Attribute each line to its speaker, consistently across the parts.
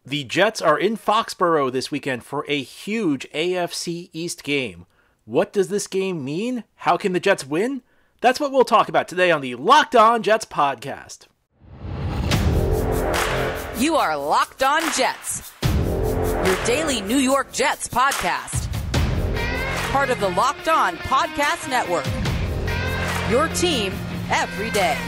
Speaker 1: The Jets are in Foxborough this weekend for a huge AFC East game. What does this game mean? How can the Jets win? That's what we'll talk about today on the Locked On Jets podcast.
Speaker 2: You are Locked On Jets, your daily New York Jets podcast. Part of the Locked On Podcast Network, your team every day.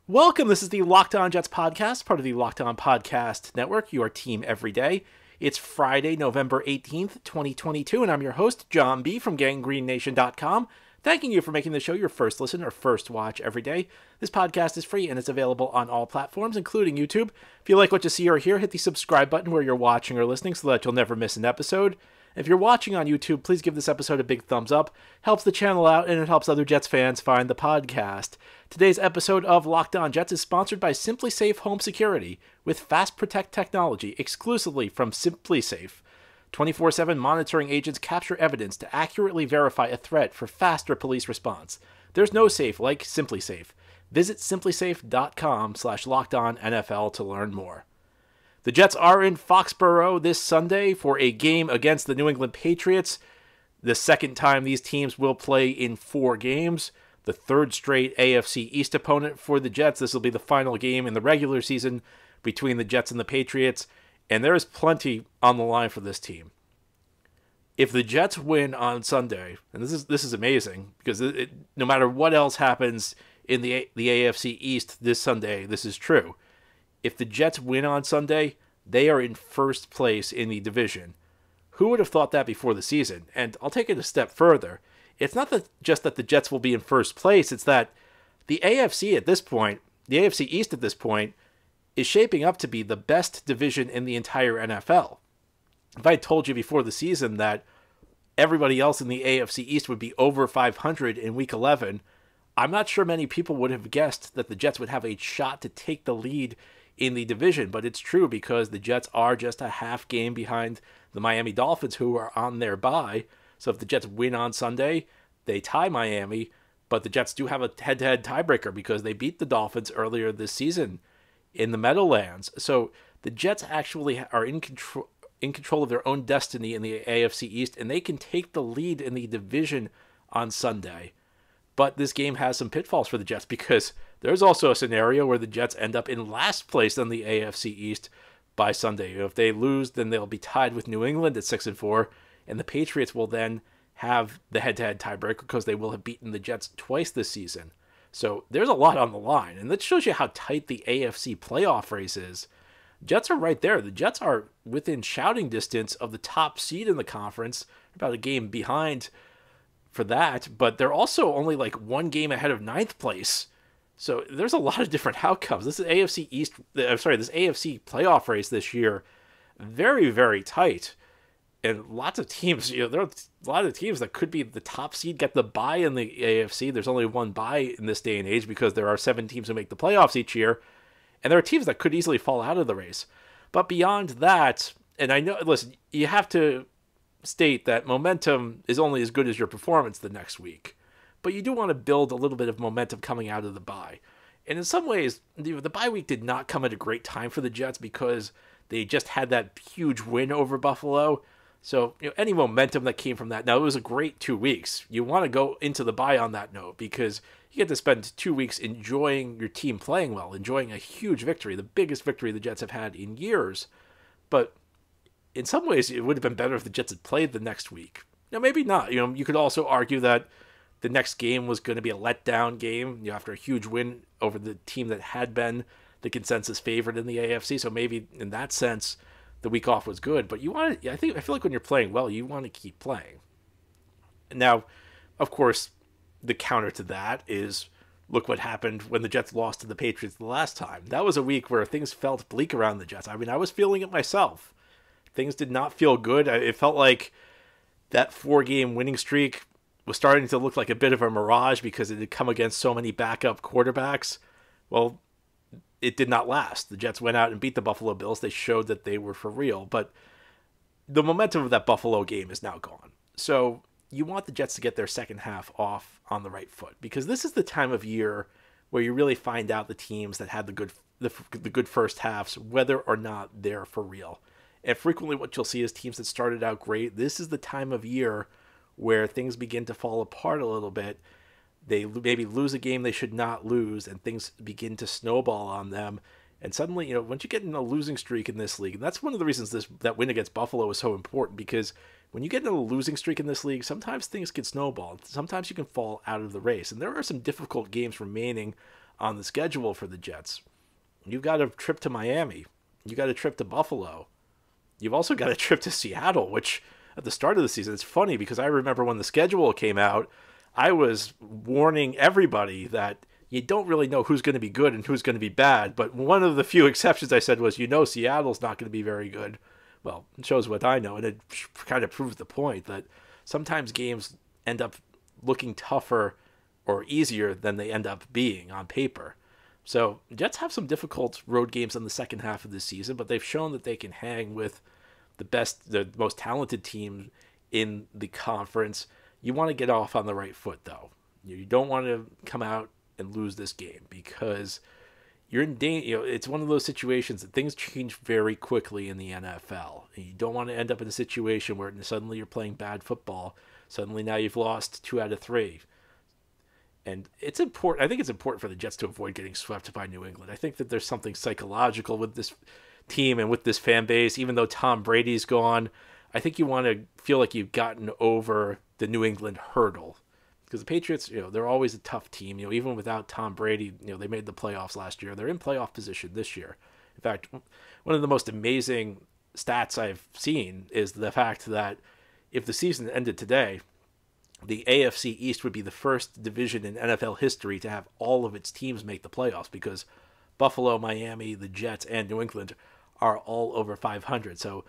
Speaker 1: Welcome, this is the Locked On Jets podcast, part of the Locked On Podcast Network, your team every day. It's Friday, November 18th, 2022, and I'm your host, John B. from GangGreenNation.com, thanking you for making the show your first listen or first watch every day. This podcast is free and it's available on all platforms, including YouTube. If you like what you see or hear, hit the subscribe button where you're watching or listening so that you'll never miss an episode. If you're watching on YouTube, please give this episode a big thumbs up. Helps the channel out and it helps other Jets fans find the podcast. Today's episode of Locked On Jets is sponsored by SimpliSafe Home Security with Fast Protect technology exclusively from SimpliSafe. 24/7 monitoring agents capture evidence to accurately verify a threat for faster police response. There's no safe like SimpliSafe. Visit simplisafe.com/LockedOnNFL to learn more. The Jets are in Foxborough this Sunday for a game against the New England Patriots. The second time these teams will play in 4 games. The third straight AFC East opponent for the Jets. This will be the final game in the regular season between the Jets and the Patriots. And there is plenty on the line for this team. If the Jets win on Sunday, and this is amazing, because no matter what else happens in the AFC East this Sunday, this is true. If the Jets win on Sunday, they are in first place in the division. Who would have thought that before the season? And I'll take it a step further. It's not just that the Jets will be in first place, it's that the AFC at this point, the AFC East at this point, is shaping up to be the best division in the entire NFL. If I told you before the season that everybody else in the AFC East would be over 500 in Week 11, I'm not sure many people would have guessed that the Jets would have a shot to take the lead in the division, but it's true because the Jets are just a half game behind the Miami Dolphins, who are on their bye. So if the Jets win on Sunday, they tie Miami, but the Jets do have a head-to-head tiebreaker because they beat the Dolphins earlier this season in the Meadowlands. So the Jets actually are in control of their own destiny in the AFC East, and they can take the lead in the division on Sunday. But this game has some pitfalls for the Jets because there's also a scenario where the Jets end up in last place in the AFC East by Sunday. If they lose, then they'll be tied with New England at 6-4, and the Patriots will then have the head-to-head tiebreaker because they will have beaten the Jets twice this season. So there's a lot on the line, and that shows you how tight the AFC playoff race is. Jets are right there. The Jets are within shouting distance of the top seed in the conference, about a game behind for that, but they're also only like one game ahead of 9th place. So there's a lot of different outcomes. This AFC playoff race this year, very, very tight. And lots of teams, there are a lot of teams that could be the top seed, get the bye in the AFC. There's only one bye in this day and age because there are 7 teams who make the playoffs each year. And there are teams that could easily fall out of the race. But beyond that, and I know, listen, you have to state that momentum is only as good as your performance the next week. But you do want to build a little bit of momentum coming out of the bye. And in some ways, the bye week did not come at a great time for the Jets because they just had that huge win over Buffalo. So, any momentum that came from that. Now, it was a great 2 weeks. You want to go into the bye on that note because you get to spend 2 weeks enjoying your team playing well, enjoying a huge victory, the biggest victory the Jets have had in years. But in some ways, it would have been better if the Jets had played the next week. Now, maybe not. You could also argue that the next game was going to be a letdown game, after a huge win over the team that had been the consensus favorite in the AFC. So maybe in that sense, the week off was good. But I feel like when you're playing well, you want to keep playing. Now, of course, the counter to that is look what happened when the Jets lost to the Patriots the last time. That was a week where things felt bleak around the Jets. I mean, I was feeling it myself. Things did not feel good. It felt like that 4-game winning streak was starting to look like a bit of a mirage because it had come against so many backup quarterbacks. Well, it did not last. The Jets went out and beat the Buffalo Bills. They showed that they were for real. But the momentum of that Buffalo game is now gone. So you want the Jets to get their second half off on the right foot, because this is the time of year where you really find out the teams that had the good first halves, whether or not they're for real. And frequently what you'll see is teams that started out great. This is the time of year where things begin to fall apart a little bit. They maybe lose a game they should not lose, and things begin to snowball on them. And suddenly, once you get in a losing streak in this league, and that's one of the reasons that win against Buffalo is so important, because when you get in a losing streak in this league, sometimes things can snowball. Sometimes you can fall out of the race. And there are some difficult games remaining on the schedule for the Jets. You've got a trip to Miami. You got a trip to Buffalo. You've also got a trip to Seattle, which at the start of the season, it's funny because I remember when the schedule came out, I was warning everybody that you don't really know who's going to be good and who's going to be bad. But one of the few exceptions I said was, Seattle's not going to be very good. Well, it shows what I know, and it kind of proves the point that sometimes games end up looking tougher or easier than they end up being on paper. So Jets have some difficult road games in the second half of the season, but they've shown that they can hang with the most talented team in the conference. You want to get off on the right foot, though. You don't want to come out and lose this game, because you're in danger. It's one of those situations that things change very quickly in the NFL. And you don't want to end up in a situation where suddenly you're playing bad football. Suddenly now you've lost 2 out of 3. And it's important. I think it's important for the Jets to avoid getting swept by New England. I think that there's something psychological with this team and with this fan base. Even though Tom Brady's gone, I think you want to feel like you've gotten over the New England hurdle. Because the Patriots, they're always a tough team. Even without Tom Brady, they made the playoffs last year. They're in playoff position this year. In fact, one of the most amazing stats I've seen is the fact that if the season ended today, the AFC East would be the first division in NFL history to have all of its teams make the playoffs, because Buffalo, Miami, the Jets, and New England are all over 500. So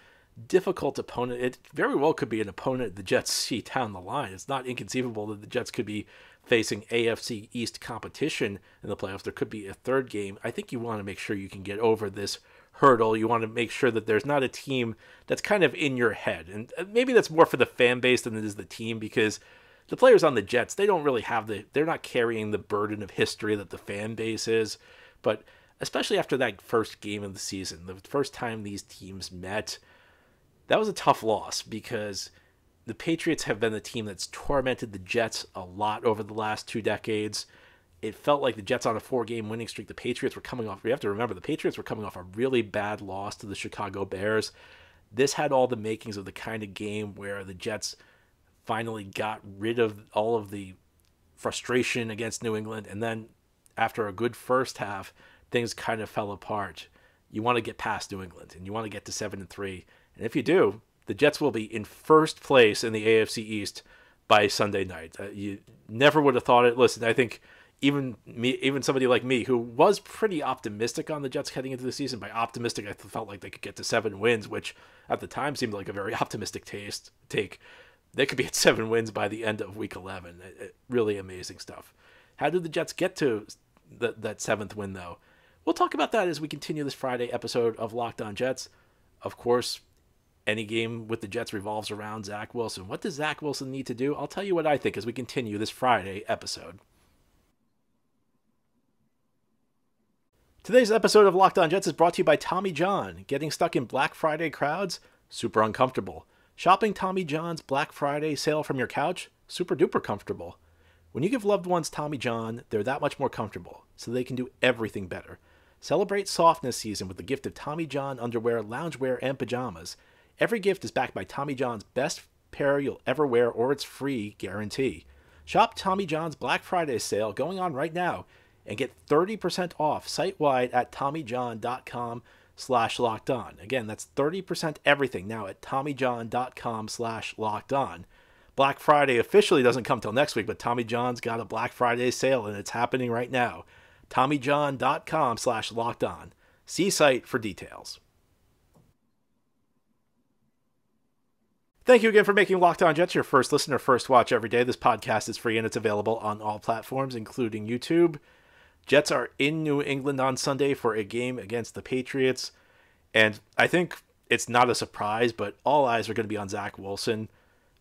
Speaker 1: difficult opponent. It very well could be an opponent the Jets see down the line. It's not inconceivable that the Jets could be facing AFC East competition in the playoffs. There could be a third game. I think you want to make sure you can get over this hurdle. You want to make sure that there's not a team that's kind of in your head. And maybe that's more for the fan base than it is the team, because the players on the Jets, they don't really have they're not carrying the burden of history that the fan base is. But especially after that first game of the season, the first time these teams met, that was a tough loss, because the Patriots have been the team that's tormented the Jets a lot over the last 2 decades. It felt like the Jets on a 4-game winning streak. The Patriots were coming off, you have to remember, the Patriots were coming off a really bad loss to the Chicago Bears. This had all the makings of the kind of game where the Jets finally got rid of all of the frustration against New England. And then after a good first half, things kind of fell apart. You want to get past New England, and you want to get to 7-3. And if you do, the Jets will be in first place in the AFC East by Sunday night. You never would have thought it. Listen, I think even somebody like me, who was pretty optimistic on the Jets heading into the season, by optimistic, I felt like they could get to 7 wins, which at the time seemed like a very optimistic take. They could be at 7 wins by the end of Week 11. Really amazing stuff. How did the Jets get to that 7th win, though? We'll talk about that as we continue this Friday episode of Locked On Jets. Of course, any game with the Jets revolves around Zach Wilson. What does Zach Wilson need to do? I'll tell you what I think as we continue this Friday episode. Today's episode of Locked On Jets is brought to you by Tommy John. Getting stuck in Black Friday crowds? Super uncomfortable. Shopping Tommy John's Black Friday sale from your couch? Super duper comfortable. When you give loved ones Tommy John, they're that much more comfortable, so they can do everything better. Celebrate softness season with the gift of Tommy John underwear, loungewear, and pajamas. Every gift is backed by Tommy John's best pair you'll ever wear, or it's free guarantee. Shop Tommy John's Black Friday sale going on right now and get 30% off site-wide at TommyJohn.com/lockedon. Again, that's 30% everything now at TommyJohn.com/lockedon. Black Friday officially doesn't come till next week, but Tommy John's got a Black Friday sale, and it's happening right now. TommyJohn.com/lockedon. See site for details. Thank you again for making Locked On Jets your first listen or first watch every day. This podcast is free and it's available on all platforms, including YouTube. Jets are in New England on Sunday for a game against the Patriots. And I think it's not a surprise, but all eyes are going to be on Zach Wilson.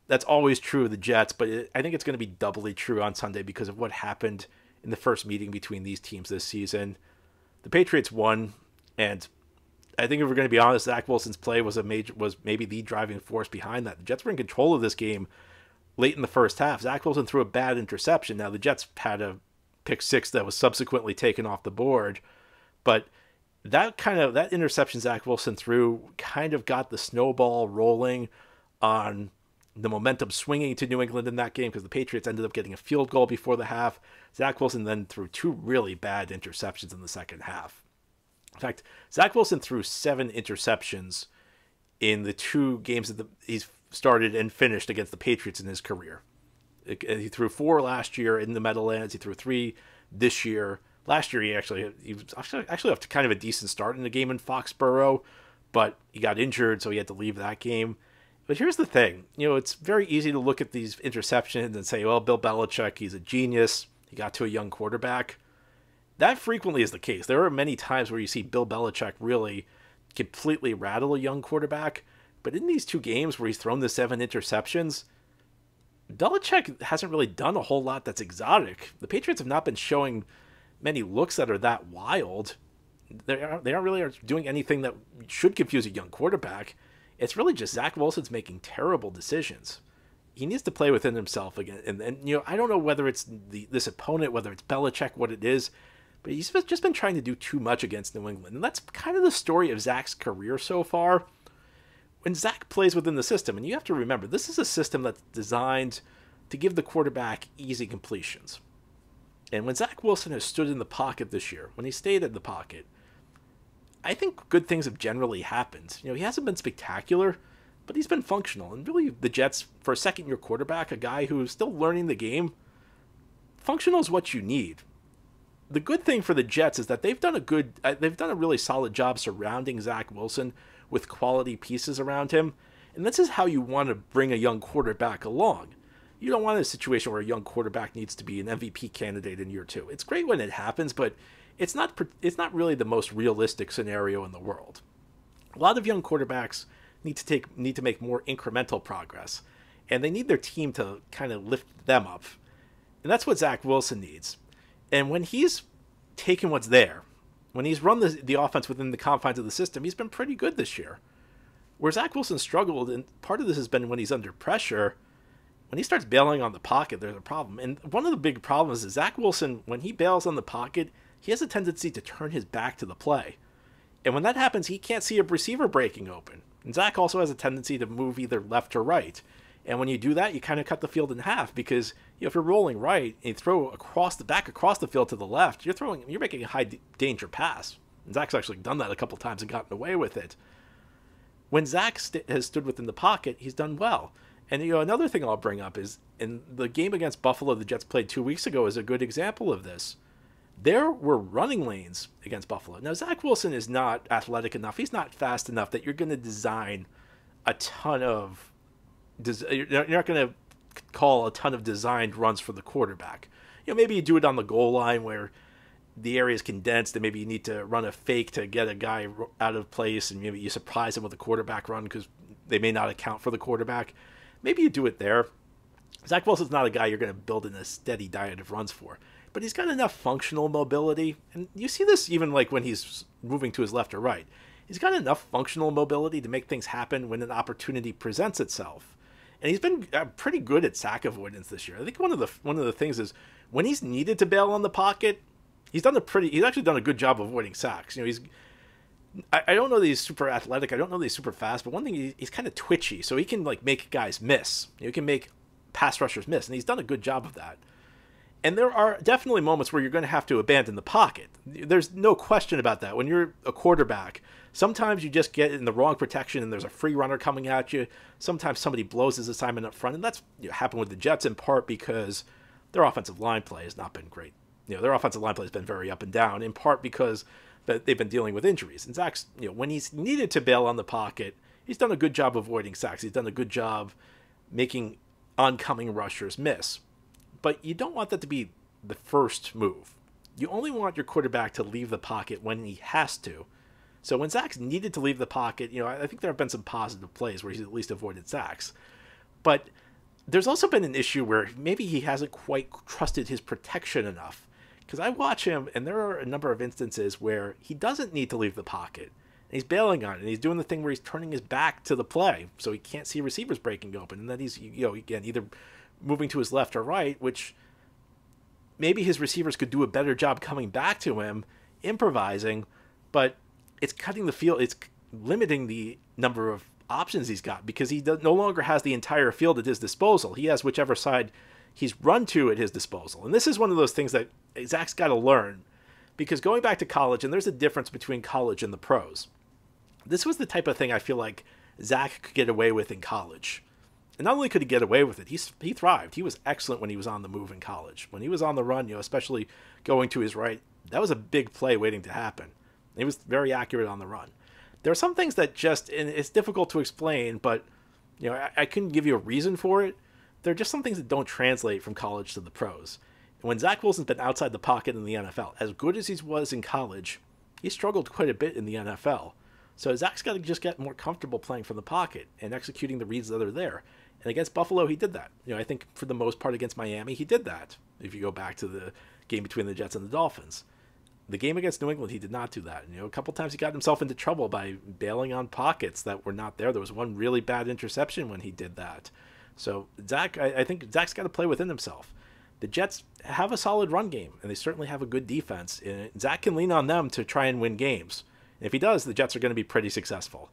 Speaker 1: that's always true of the Jets, but I think it's going to be doubly true on Sunday because of what happened in the first meeting between these teams this season. The Patriots won, and I think if we're going to be honest, Zach Wilson's play was maybe the driving force behind that. The Jets were in control of this game late in the first half. Zach Wilson threw a bad interception. Now the Jets had a pick six that was subsequently taken off the board, but that interception Zach Wilson threw kind of got the snowball rolling on the momentum swinging to New England in that game because the Patriots ended up getting a field goal before the half. Zach Wilson then threw two really bad interceptions in the second half. In fact, Zach Wilson threw 7 interceptions in the 2 games that he's started and finished against the Patriots in his career. He threw 4 last year in the Meadowlands. He threw 3 this year. Last year, he was actually off to kind of a decent start in the game in Foxborough, but he got injured, so he had to leave that game. But here's the thing. It's very easy to look at these interceptions and say, well, Bill Belichick, he's a genius. He got to a young quarterback. That frequently is the case. There are many times where you see Bill Belichick really completely rattle a young quarterback. But in these 2 games where he's thrown the 7 interceptions, Belichick hasn't really done a whole lot that's exotic. The Patriots have not been showing many looks that are that wild. They aren't really doing anything that should confuse a young quarterback. It's really just Zach Wilson's making terrible decisions. He needs to play within himself again. And I don't know whether it's this opponent, whether it's Belichick, what it is, but he's just been trying to do too much against New England. And that's kind of the story of Zach's career so far. When Zach plays within the system, and you have to remember, this is a system that's designed to give the quarterback easy completions. And when Zach Wilson has stood in the pocket this year, when he stayed in the pocket, I think good things have generally happened. He hasn't been spectacular, but he's been functional. And really, the Jets, for a second-year quarterback, a guy who's still learning the game, functional is what you need. The good thing for the Jets is that they've done a really solid job surrounding Zach Wilson with quality pieces around him. And this is how you want to bring a young quarterback along. You don't want a situation where a young quarterback needs to be an MVP candidate in year 2. It's great when it happens, but it's not really the most realistic scenario in the world. A lot of young quarterbacks need to make more incremental progress, and they need their team to kind of lift them up. And that's what Zach Wilson needs. And when he's taken what's there, when he's run the offense within the confines of the system, he's been pretty good this year. Where Zach Wilson struggled, and part of this has been when he's under pressure, when he starts bailing on the pocket, there's a problem. And one of the big problems is Zach Wilson, when he bails on the pocket, he has a tendency to turn his back to the play. And when that happens, he can't see a receiver breaking open. And Zach also has a tendency to move either left or right. And when you do that, you kind of cut the field in half because if you're rolling right and you throw across the field to the left, you're making a high danger pass. And Zach's actually done that a couple times and gotten away with it. When Zach has stood within the pocket, he's done well. And another thing I'll bring up is in the game against Buffalo the Jets played 2 weeks ago is a good example of this. There were running lanes against Buffalo. Now, Zach Wilson is not athletic enough. He's not fast enough that you're going to design a ton of... You're not going to call a ton of designed runs for the quarterback. Maybe you do it on the goal line where the area is condensed and maybe you need to run a fake to get a guy out of place and maybe you surprise him with a quarterback run because they may not account for the quarterback. Maybe you do it there. Zach Wilson's not a guy you're going to build in a steady diet of runs for. But he's got enough functional mobility, and you see this even like when he's moving to his left or right. He's got enough functional mobility to make things happen when an opportunity presents itself. And he's been pretty good at sack avoidance this year. I think one of the things is when he's needed to bail on the pocket, he's actually done a good job of avoiding sacks. I don't know that he's super athletic. I don't know that he's super fast, but one thing, he's kind of twitchy, so he can make guys miss. He can make pass rushers miss, and he's done a good job of that. And there are definitely moments where you're going to have to abandon the pocket. There's no question about that. When you're a quarterback, sometimes you just get in the wrong protection and there's a free runner coming at you. Sometimes somebody blows his assignment up front, and that's happened with the Jets in part because their offensive line play has not been great. Their offensive line play has been very up and down, in part because they've been dealing with injuries. And Zach's, when he's needed to bail on the pocket, he's done a good job avoiding sacks. He's done a good job making oncoming rushers miss. But you don't want that to be the first move. You only want your quarterback to leave the pocket when he has to. So when Zach's needed to leave the pocket, I think there have been some positive plays where he's at least avoided sacks. But there's also been an issue where maybe he hasn't quite trusted his protection enough. Because I watch him, and there are a number of instances where he doesn't need to leave the pocket. And he's bailing on it, and he's doing the thing where he's turning his back to the play, so he can't see receivers breaking open. And then he's, again, either moving to his left or right, which maybe his receivers could do a better job coming back to him, improvising, but it's cutting the field. It's limiting the number of options he's got because he no longer has the entire field at his disposal. He has whichever side he's run to at his disposal. And this is one of those things that Zach's got to learn, because going back to college, and there's a difference between college and the pros. This was the type of thing I feel like Zach could get away with in college. And not only could he get away with it, he thrived. He was excellent when he was on the move in college. When he was on the run, especially going to his right, that was a big play waiting to happen. He was very accurate on the run. There are some things that just, and it's difficult to explain, but I couldn't give you a reason for it. There are just some things that don't translate from college to the pros. And when Zach Wilson's been outside the pocket in the NFL, as good as he was in college, he struggled quite a bit in the NFL. So Zach's got to just get more comfortable playing from the pocket and executing the reads that are there. And against Buffalo, he did that. I think for the most part against Miami, he did that. If you go back to the game between the Jets and the Dolphins. The game against New England, he did not do that. A couple times he got himself into trouble by bailing on pockets that were not there. There was one really bad interception when he did that. So Zach, I think Zach's got to play within himself. The Jets have a solid run game, and they certainly have a good defense. And Zach can lean on them to try and win games. And if he does, the Jets are going to be pretty successful.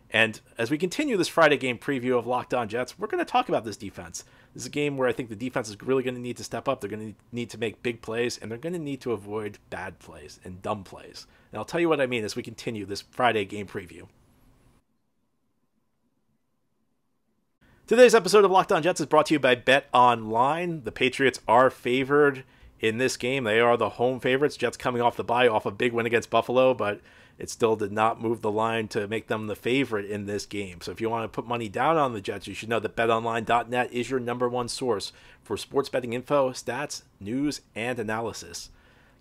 Speaker 1: And as we continue this Friday game preview of Locked On Jets, we're going to talk about this defense. This is a game where I think the defense is really going to need to step up. They're going to need to make big plays, and they're going to need to avoid bad plays and dumb plays. And I'll tell you what I mean as we continue this Friday game preview. Today's episode of Locked On Jets is brought to you by BetOnline. The Patriots are favored in this game. They are the home favorites. Jets coming off the bye, off a big win against Buffalo, but it still did not move the line to make them the favorite in this game. So if you want to put money down on the Jets, you should know that BetOnline.net is your number one source for sports betting info, stats, news, and analysis.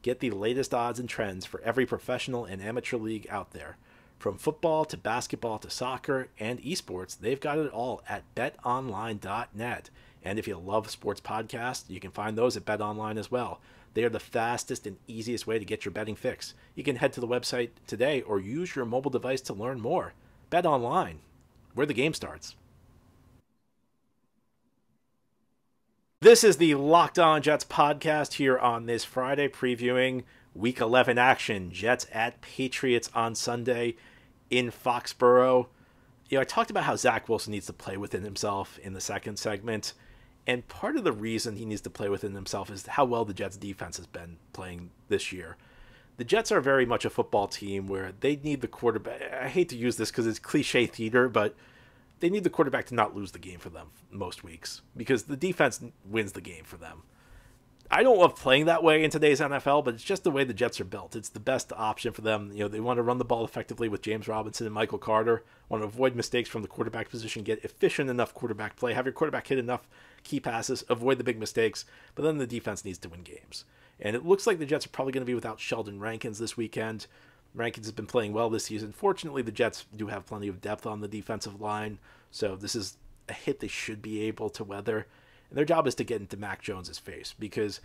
Speaker 1: Get the latest odds and trends for every professional and amateur league out there. From football to basketball to soccer and esports, they've got it all at BetOnline.net. And if you love sports podcasts, you can find those at BetOnline as well. They are the fastest and easiest way to get your betting fix. You can head to the website today or use your mobile device to learn more. BetOnline, where the game starts. This is the Locked On Jets podcast here on this Friday, previewing Week 11 action. Jets at Patriots on Sunday in Foxborough. I talked about how Zach Wilson needs to play within himself in the second segment. And part of the reason he needs to play within himself is how well the Jets defense has been playing this year. The Jets are very much a football team where they need the quarterback. I hate to use this because it's cliche theater, but they need the quarterback to not lose the game for them most weeks because the defense wins the game for them. I don't love playing that way in today's NFL, but it's just the way the Jets are built. It's the best option for them. They want to run the ball effectively with James Robinson and Michael Carter, want to avoid mistakes from the quarterback position, get efficient enough quarterback play, have your quarterback hit enough key passes, avoid the big mistakes, but then the defense needs to win games. And it looks like the Jets are probably going to be without Sheldon Rankins this weekend. Rankins has been playing well this season. Fortunately, the Jets do have plenty of depth on the defensive line, so this is a hit they should be able to weather. And their job is to get into Mac Jones' face, because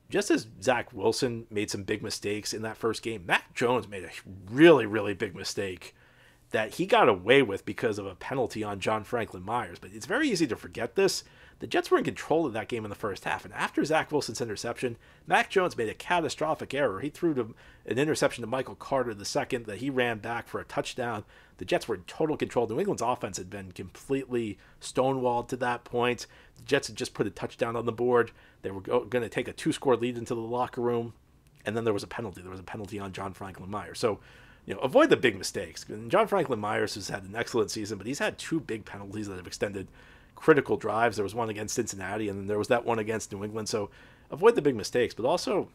Speaker 1: just as Zach Wilson made some big mistakes in that first game, Mac Jones made a really, really big mistake that he got away with because of a penalty on John Franklin Myers. But it's very easy to forget this. The Jets were in control of that game in the first half, and after Zach Wilson's interception, Mac Jones made a catastrophic error. He threw an interception to Michael Carter the second that he ran back for a touchdown. The Jets were in total control. New England's offense had been completely stonewalled to that point. The Jets had just put a touchdown on the board. They were going to take a 2-score lead into the locker room, and then there was a penalty. There was a penalty on John Franklin Myers. So, avoid the big mistakes. And John Franklin Myers has had an excellent season, but he's had 2 big penalties that have extended critical drives. There was one against Cincinnati, and then there was that one against New England. So avoid the big mistakes, but also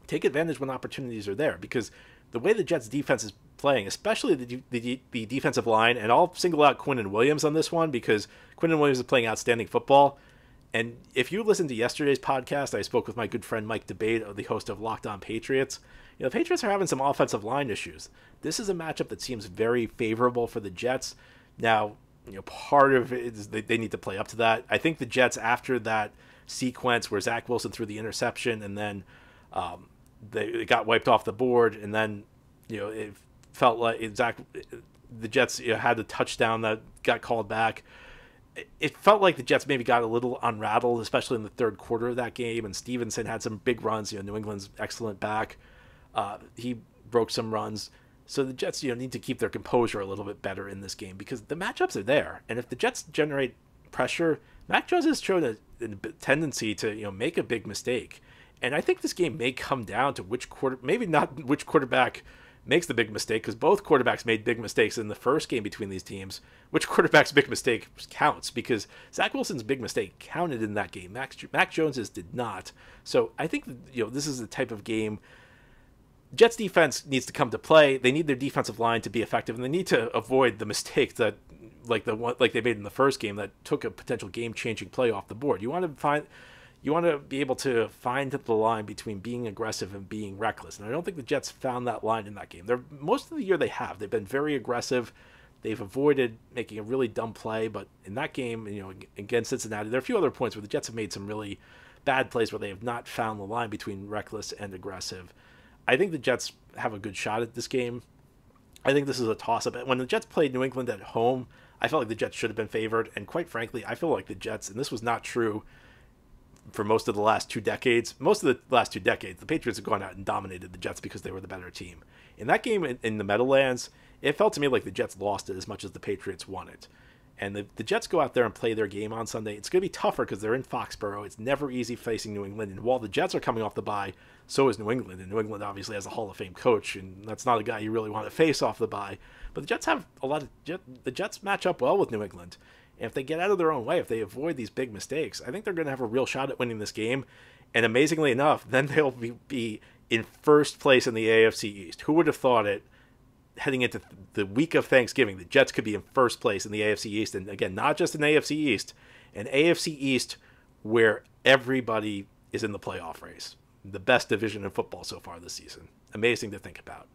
Speaker 1: take advantage when opportunities are there, because the way the Jets defense is playing, especially the defensive line, and I'll single out Quinnen Williams on this one because Quinnen Williams is playing outstanding football. And if you listen to yesterday's podcast, I spoke with my good friend Mike Debate, the host of Locked On Patriots. The Patriots are having some offensive line issues. This is a matchup that seems very favorable for the Jets. Now, part of it is they need to play up to that. I think the Jets, after that sequence where Zach Wilson threw the interception and then they got wiped off the board, and then it felt like the Jets had a touchdown that got called back. It felt like the Jets maybe got a little unrattled, especially in the third quarter of that game. And Stevenson had some big runs. New England's excellent back. He broke some runs. So the Jets, need to keep their composure a little bit better in this game because the matchups are there. And if the Jets generate pressure, Mac Jones has shown a tendency to, make a big mistake. And I think this game may come down to maybe not which quarterback makes the big mistake, because both quarterbacks made big mistakes in the first game between these teams. Which quarterback's big mistake counts? Because Zach Wilson's big mistake counted in that game. Mac Jones's did not. So I think this is the type of game Jets defense needs to come to play. They need their defensive line to be effective, and they need to avoid the mistakes that like they made in the first game that took a potential game-changing play off the board. You want to be able to find the line between being aggressive and being reckless. And I don't think the Jets found that line in that game. Most of the year they have. They've been very aggressive. They've avoided making a really dumb play. But in that game, against Cincinnati, there are a few other points where the Jets have made some really bad plays where they have not found the line between reckless and aggressive. I think the Jets have a good shot at this game. I think this is a toss-up. When the Jets played New England at home, I felt like the Jets should have been favored. And quite frankly, I feel like the Jets, and this was not true for most of the last 2 decades. Most of the last 2 decades, the Patriots have gone out and dominated the Jets because they were the better team. In that game in the Meadowlands, it felt to me like the Jets lost it as much as the Patriots won it. And the Jets go out there and play their game on Sunday. It's going to be tougher because they're in Foxborough. It's never easy facing New England. And while the Jets are coming off the bye, so is New England. And New England obviously has a Hall of Fame coach, and that's not a guy you really want to face off the bye. But the Jets have the Jets match up well with New England. And if they get out of their own way, if they avoid these big mistakes, I think they're going to have a real shot at winning this game. And amazingly enough, then they'll be in first place in the AFC East. Who would have thought it? Heading into the week of Thanksgiving, the Jets could be in first place in the AFC East. And again, not just an AFC East, an AFC East where everybody is in the playoff race. The best division in football so far this season. Amazing to think about.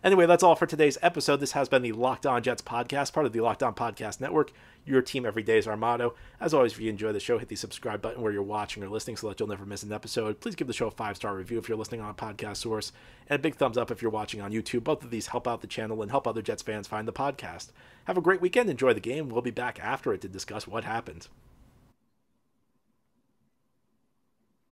Speaker 1: Anyway, that's all for today's episode. This has been the Locked On Jets podcast, part of the Locked On Podcast Network. Your team every day is our motto. As always, if you enjoy the show, hit the subscribe button where you're watching or listening so that you'll never miss an episode. Please give the show a 5-star review if you're listening on a podcast source, and a big thumbs up if you're watching on YouTube. Both of these help out the channel and help other Jets fans find the podcast. Have a great weekend. Enjoy the game. We'll be back after it to discuss what happened.